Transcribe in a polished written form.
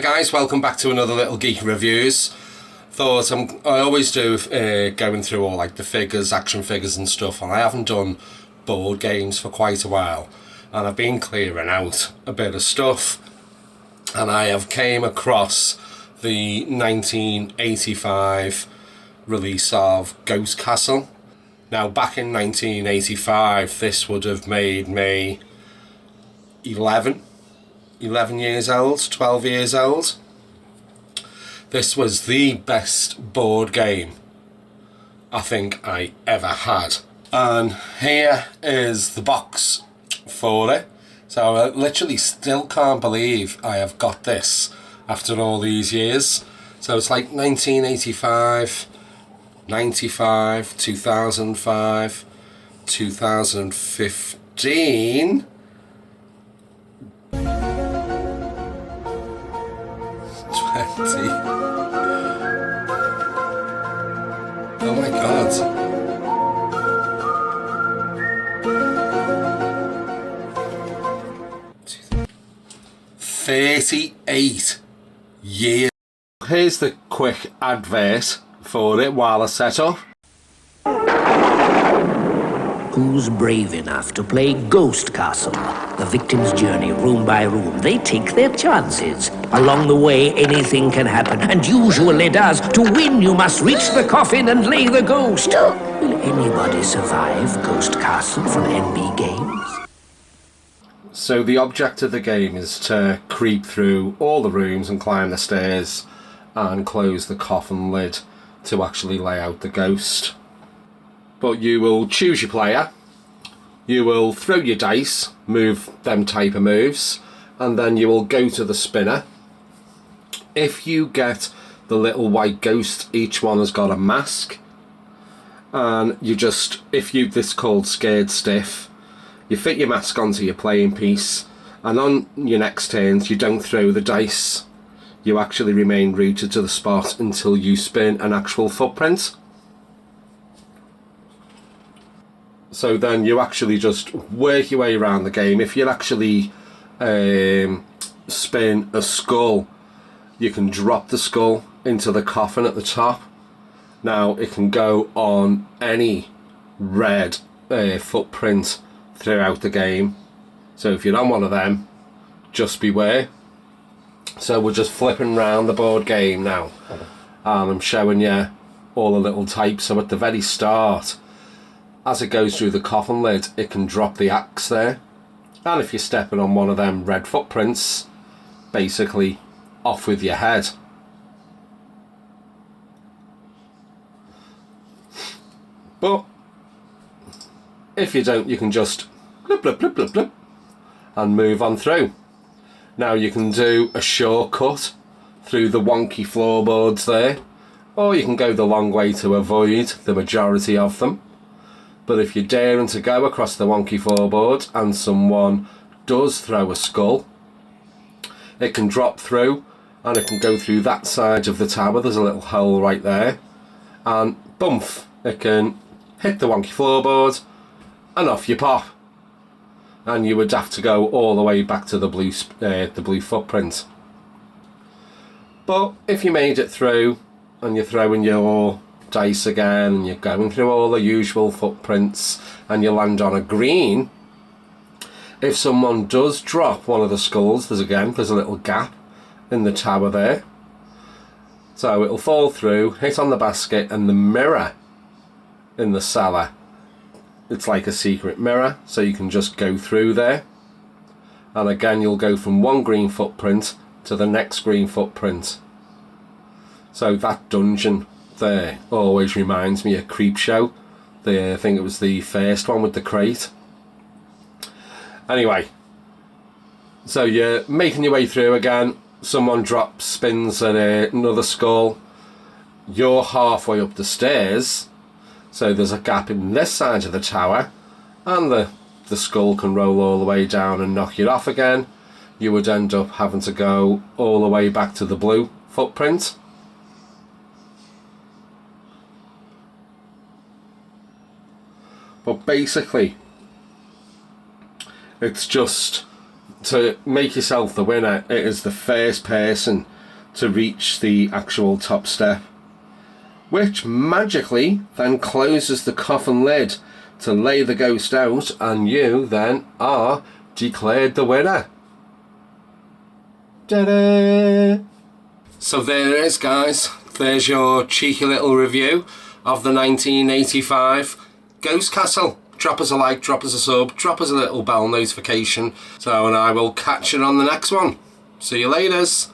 guys, welcome back to another little geek reviews. I always do going through all like the figures, action figures and stuff, and I haven't done board games for quite a while, and I've been clearing out a bit of stuff, and I have came across the 1985 release of Ghost Castle. Now back in 1985 this would have made me 11 years old, 12 years old. This was the best board game I think I ever had. And here is the box for it. So I literally still can't believe I have got this after all these years. So it's like 1985, 95, 2005, 2015... 20. Oh my god. 38 years. Here's the quick advert for it while I set up. Who's brave enough to play Ghost Castle? The victim's journey room by room. They take their chances. Along the way, anything can happen, and usually does. To win, you must reach the coffin and lay the ghost. Will anybody survive Ghost Castle from NB Games? So the object of the game is to creep through all the rooms and climb the stairs and close the coffin lid to actually lay out the ghost. But you will choose your player, you will throw your dice, move them type of moves, and then you will go to the spinner. If you get the little white ghost, each one has got a mask, and you just, this called scared stiff, you fit your mask onto your playing piece, and on your next turns you don't throw the dice, you actually remain rooted to the spot until you spin an actual footprint. So then you actually just work your way around the game. If you actually spin a skull, you can drop the skull into the coffin at the top. Now it can go on any red footprint throughout the game. So if you're on one of them, just beware. So we're just flipping around the board game now. And I'm showing you all the little types. So at the very start, as it goes through the coffin lid, it can drop the axe there, and if you're stepping on one of them red footprints, basically off with your head. But if you don't, you can just blip blip blip blip blip and move on through. Now you can do a shortcut through the wonky floorboards there, or you can go the long way to avoid the majority of them. But if you're daring to go across the wonky floorboard and someone does throw a skull, it can drop through and it can go through that side of the tower. There's a little hole right there, and bump, it can hit the wonky floorboard and off you pop. And you would have to go all the way back to the blue footprint. But if you made it through and you're throwing your dice again and you're going through all the usual footprints and you land on a green, if someone does drop one of the skulls, there's a little gap in the tower there, so it'll fall through, hit on the basket, and the mirror in the cellar, it's like a secret mirror, so you can just go through there, and again you'll go from one green footprint to the next green footprint. So that dungeon there always reminds me of Creepshow. I think it was the first one with the crate. Anyway, so you're making your way through again, someone spins at another skull, you're halfway up the stairs, so there's a gap in this side of the tower, and the skull can roll all the way down and knock you off again. You would end up having to go all the way back to the blue footprint. But basically, it's just to make yourself the winner, it is the first person to reach the actual top step, which magically then closes the coffin lid to lay the ghost out, and you then are declared the winner. Ta-da! So there it is, guys. There's your cheeky little review of the 1985 Ghost Castle. Drop us a like, drop us a sub, drop us a little bell notification. So, and I will catch you on the next one. See you laters.